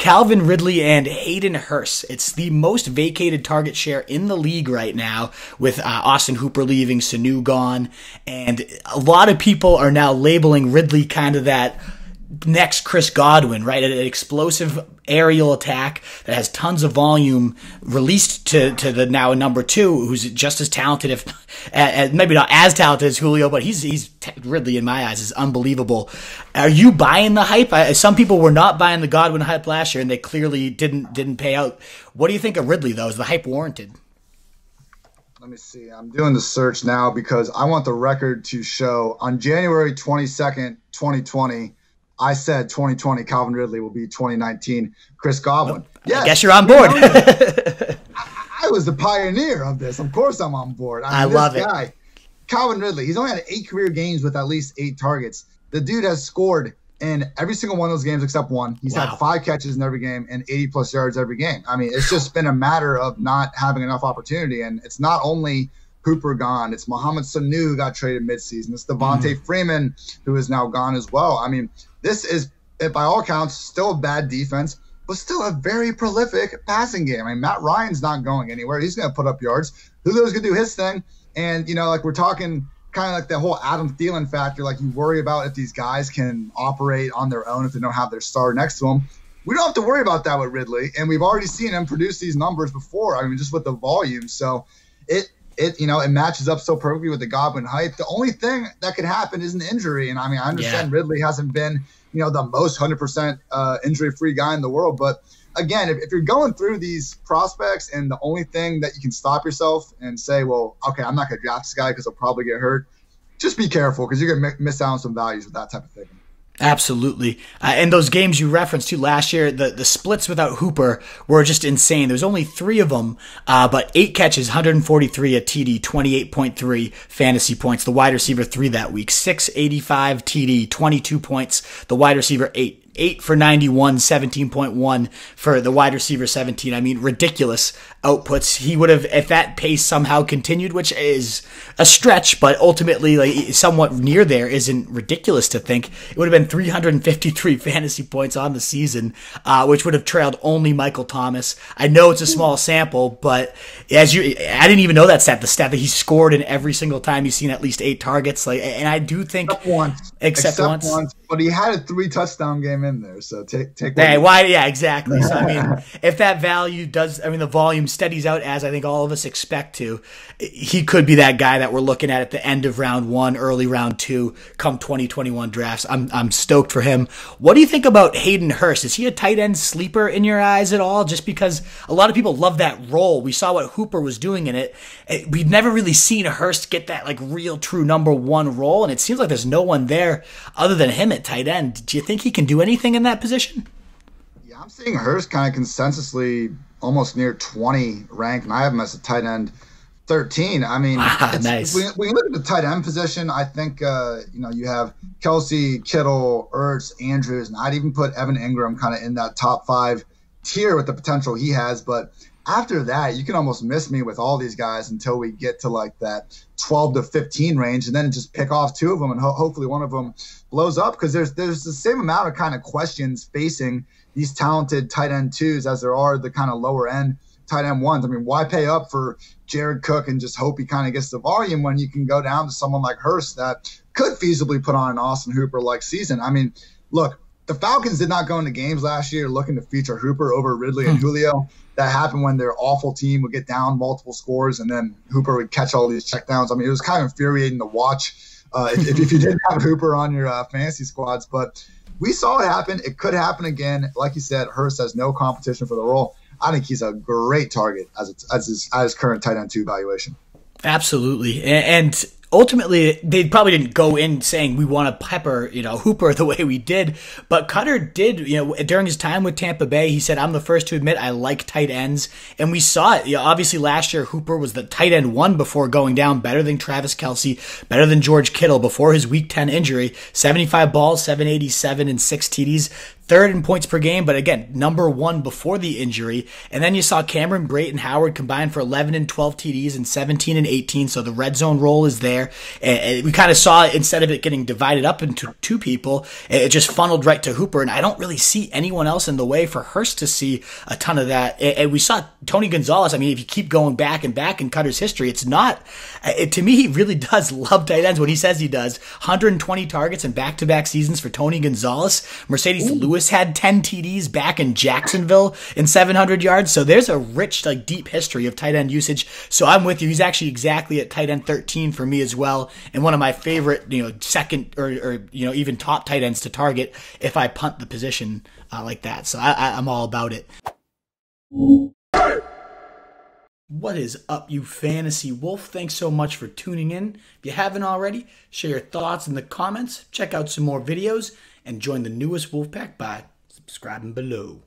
Calvin Ridley and Hayden Hurst. It's the most vacated target share in the league right now, with Austin Hooper leaving, Sanu gone, and a lot of people are now labeling Ridley kind of that next Chris Godwin, right? An explosive aerial attack that has tons of volume, released to the now number 2, who's just as talented, if maybe not as talented as Julio, but he's Ridley in my eyes is unbelievable. Are you buying the hype? Some people were not buying the Godwin hype last year, and they clearly didn't pay out. What do you think of Ridley though? Is the hype warranted? Let me see. I'm doing the search now because I want the record to show on January 22nd, 2020. I said 2020 Calvin Ridley will be 2019 Chris Godwin. Yes, I guess you're on board. I was the pioneer of this. Of course I'm on board. I love this guy, Calvin Ridley, he's only had 8 career games with at least 8 targets. The dude has scored in every single one of those games except one. He's had 5 catches in every game and 80-plus yards every game. I mean, it's just been a matter of not having enough opportunity. And it's not only Hooper gone. It's Mohamed Sanu who got traded midseason. It's Devontae Freeman who is now gone as well. I mean, this is, by all accounts, still a bad defense, but still a very prolific passing game. I mean, Matt Ryan's not going anywhere. He's going to put up yards. Julio's going to do his thing. And, you know, like we're talking kind of like the whole Adam Thielen factor, like you worry about if these guys can operate on their own if they don't have their star next to them. We don't have to worry about that with Ridley. And we've already seen him produce these numbers before. I mean, just with the volume. So it matches up so perfectly with the Godwin hype. The only thing that could happen is an injury. And I mean, I understand Ridley hasn't been, the most 100% injury-free guy in the world. But again, if you're going through these prospects and the only thing that you can stop yourself and say, well, okay, I'm not going to draft this guy because he'll probably get hurt, just be careful because you're going to miss out on some values with that type of thing. Absolutely. And those games you referenced to last year, the splits without Hooper were just insane. There's only 3 of them, but 8 catches, 143 at TD, 28.3 fantasy points. The wide receiver 3 that week, 685 TD, 22 points. The wide receiver 8 for 91, 17.1 for the wide receiver 17. I mean, ridiculous outputs. He would have, if that pace somehow continued, which is a stretch, but ultimately like somewhat near there, isn't ridiculous to think. It would have been 353 fantasy points on the season, which would have trailed only Michael Thomas. I know it's a small sample, but I didn't even know that stat, the stat that he scored in every single time he's seen at least 8 targets. And I do think except once. But he had a 3 touchdown game in there, so take yeah, exactly. So I mean, if that value the volume steadies out as I think all of us expect to, he could be that guy that we're looking at the end of round 1, early round 2, come 2021 drafts. I'm stoked for him. What do you think about Hayden Hurst? Is he a tight end sleeper in your eyes at all? Just because a lot of people love that role. We saw what Hooper was doing in it. We've never really seen Hurst get that like real true number 1 role, and it seems like there's no one there other than him at tight end. Do you think he can do anything in that position? Yeah, I'm seeing Hurst kind of consensusly almost near 20 ranked, and I have him as a tight end 13. I mean, nice. When you look at the tight end position, I think you have Kelsey, Kittle, Ertz, Andrews, and I'd even put Evan Ingram kind of in that top 5 tier with the potential he has. But after that, you can almost miss me with all these guys until we get to like that 12 to 15 range, and then just pick off 2 of them, and hopefully one of them blows up, because there's the same amount of kind of questions facing these talented tight end 2s as there are the kind of lower end tight end 1s. I mean, why pay up for Jared Cook and just hope he kind of gets the volume when you can go down to someone like Hurst that could feasibly put on an Austin Hooper-like season? I mean, look, the Falcons did not go into games last year looking to feature Hooper over Ridley and Julio. That happened when their awful team would get down multiple scores and then Hooper would catch all these checkdowns. I mean, it was kind of infuriating to watch if you didn't have Hooper on your fantasy squads. But we saw it happen. It could happen again. Like you said, Hurst has no competition for the role. I think he's a great target as his current tight end 2 valuation. Absolutely. And ultimately, they probably didn't go in saying we want to pepper, Hooper the way we did. But Koetter did, during his time with Tampa Bay, he said, I'm the first to admit I like tight ends. And we saw it. Obviously, last year, Hooper was the tight end 1 before going down, better than Travis Kelce, better than George Kittle before his week 10 injury. 75 balls, 787 and 6 TDs. third in points per game, but again, number 1 before the injury. And then you saw Cameron Brate and Howard combine for 11 and 12 TDs and 17 and 18, so the red zone role is there. And we kind of saw, instead of it getting divided up into 2 people, it just funneled right to Hooper, and I don't really see anyone else in the way for Hurst to see a ton of that. And we saw Tony Gonzalez. I mean, if you keep going back in Cutter's history, it's not, to me, he really does love tight ends, what he says he does. 120 targets in back-to-back seasons for Tony Gonzalez. Mercedes Lewis had 10 TDs back in Jacksonville in 700 yards. So there's a rich, like, deep history of tight end usage. So I'm with you. He's actually exactly at tight end 13 for me as well, and one of my favorite, second or even top tight ends to target if I punt the position like that. So I'm all about it. What is up, you Fantasy Wolf? Thanks so much for tuning in. If you haven't already, share your thoughts in the comments, check out some more videos, and join the newest Wolfpack by subscribing below.